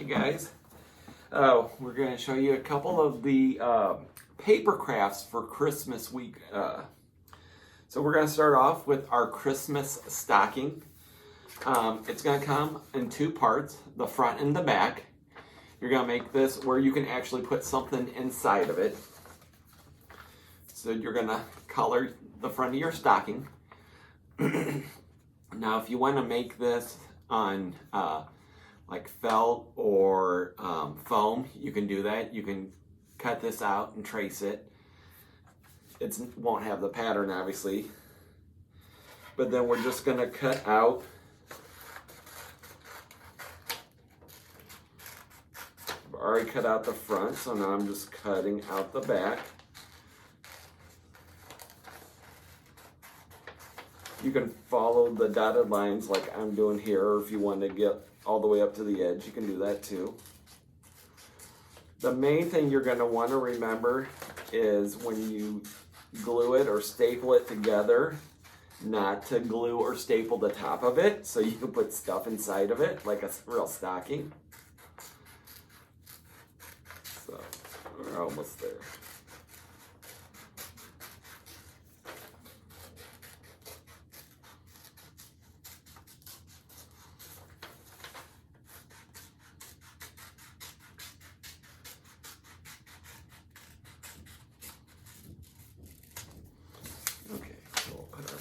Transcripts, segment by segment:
Hey guys, we're going to show you a couple of the paper crafts for Christmas week. So we're going to start off with our Christmas stocking. It's going to come in two parts, the front and the back. You're going to make this where you can actually put something inside of it. So you're going to color the front of your stocking. Now if you want to make this on like felt or foam, you can do that. You can cut this out and trace it. It won't have the pattern obviously, but then we're just going to cut out I've already cut out the front, so now I'm just cutting out the back. You can follow the dotted lines like I'm doing here, or if you want to get all the way up to the edge, you can do that too. The main thing you're going to want to remember is when you glue it or staple it together, not to glue or staple the top of it so you can put stuff inside of it like a real stocking. So we're almost there.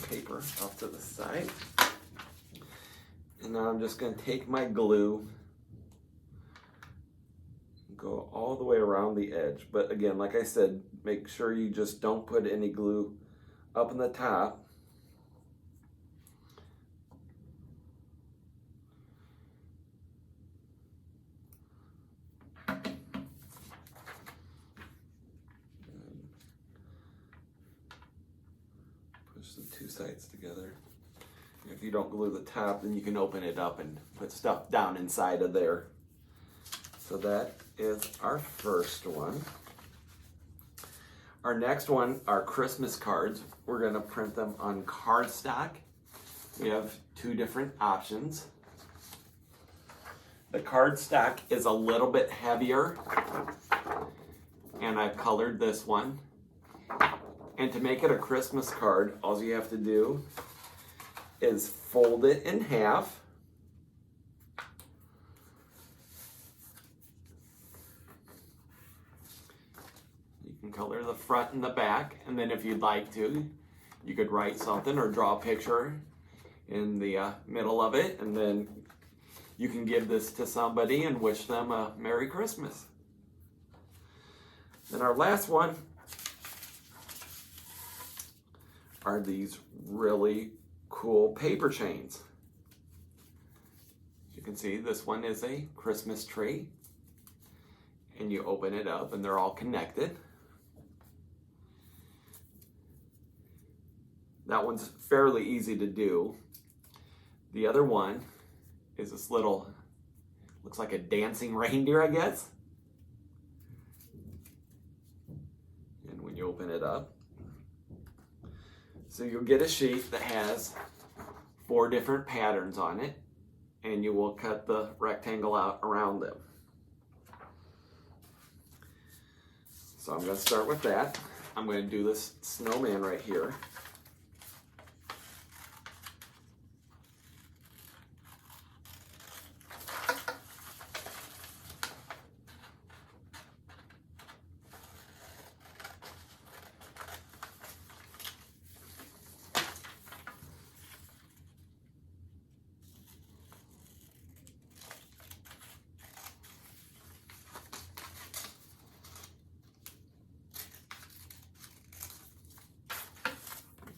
Paper off to the side, and now I'm just going to take my glue and go all the way around the edge. But again, like I said, make sure you just don't put any glue up in the top. Push the two sides together. If you don't glue the top, then you can open it up and put stuff down inside of there. So that is our first one. Our next one are Christmas cards. We're going to print them on cardstock. We have two different options. The cardstock is a little bit heavier, and I've colored this one. And to make it a Christmas card, all you have to do is fold it in half. You can color the front and the back, and then if you'd like to, you could write something or draw a picture in the middle of it, and then you can give this to somebody and wish them a Merry Christmas. Then our last one are these really cool paper chains. You can see this one is a Christmas tree, and you open it up and they're all connected. That one's fairly easy to do. The other one is this little, looks like a dancing reindeer, I guess. And when you open it up, so you'll get a sheet that has 4 different patterns on it, and you will cut the rectangle out around them. So I'm going to start with that. I'm going to do this snowman right here.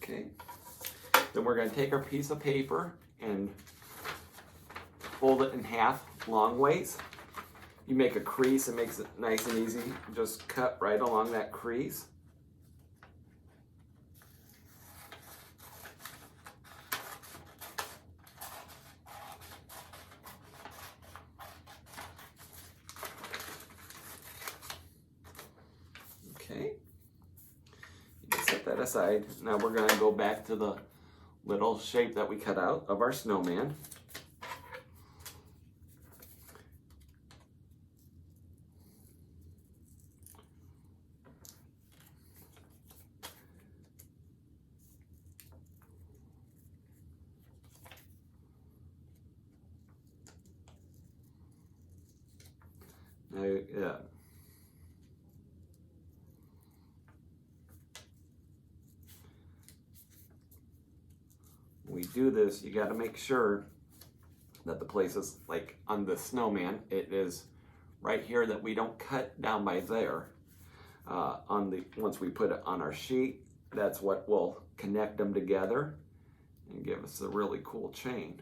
Okay, then we're going to take our piece of paper and fold it in half long ways. You make a crease, it makes it nice and easy. Just cut right along that crease. Okay. Set that aside. Now we're going to go back to the little shape that we cut out of our snowman. Yeah. When we do this, you got to make sure that the places, like on the snowman, it is right here that we don't cut down by there. Once we put it on our sheet, that's what will connect them together and give us a really cool chain.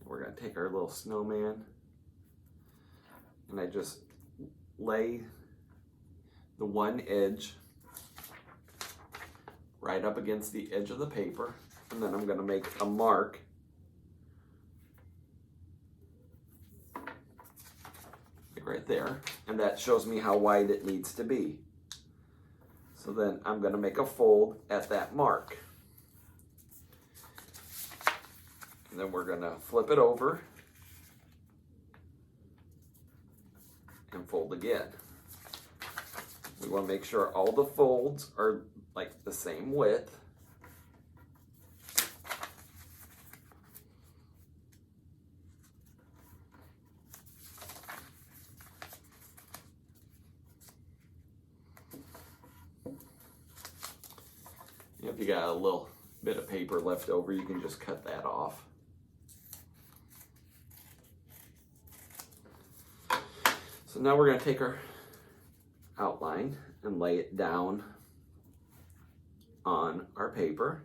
We're going to take our little snowman, and I just lay the one edge right up against the edge of the paper, and then I'm going to make a mark like right there, and that shows me how wide it needs to be. So then I'm going to make a fold at that mark. And then we're going to flip it over and fold again. We want to make sure all the folds are like the same width. If you got a little bit of paper left over, you can just cut that off. So now we're going to take our outline and lay it down on our paper.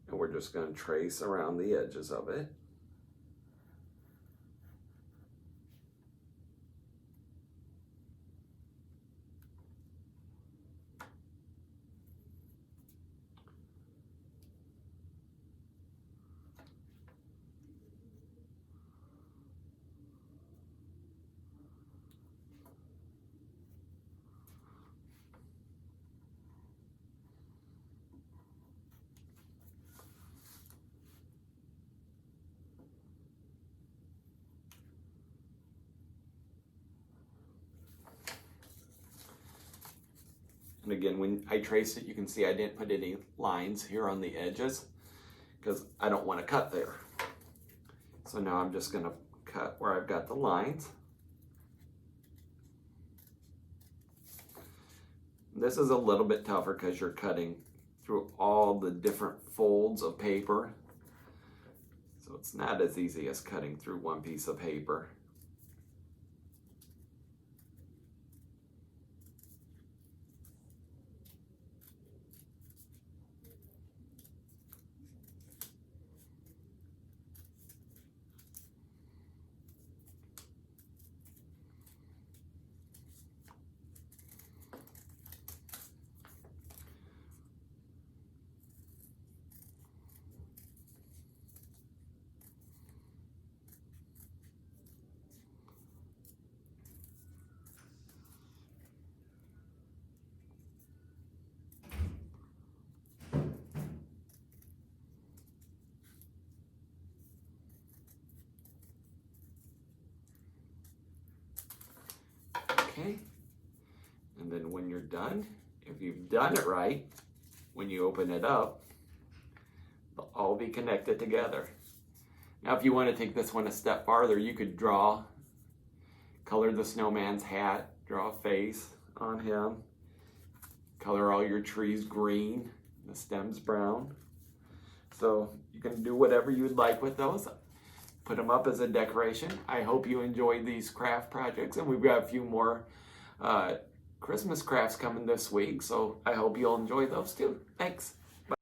And we're just going to trace around the edges of it. And again, when I trace it, you can see I didn't put any lines here on the edges because I don't want to cut there. So now I'm just going to cut where I've got the lines. This is a little bit tougher because you're cutting through all the different folds of paper. So it's not as easy as cutting through one piece of paper. Okay, and then when you're done, if you've done it right, when you open it up, they'll all be connected together. Now, if you want to take this one a step farther, you could color the snowman's hat, draw a face on him, color all your trees green, the stems brown. So you can do whatever you'd like with those. Put them up as a decoration. I hope you enjoyed these craft projects, and we've got a few more Christmas crafts coming this week, so I hope you'll enjoy those too. Thanks.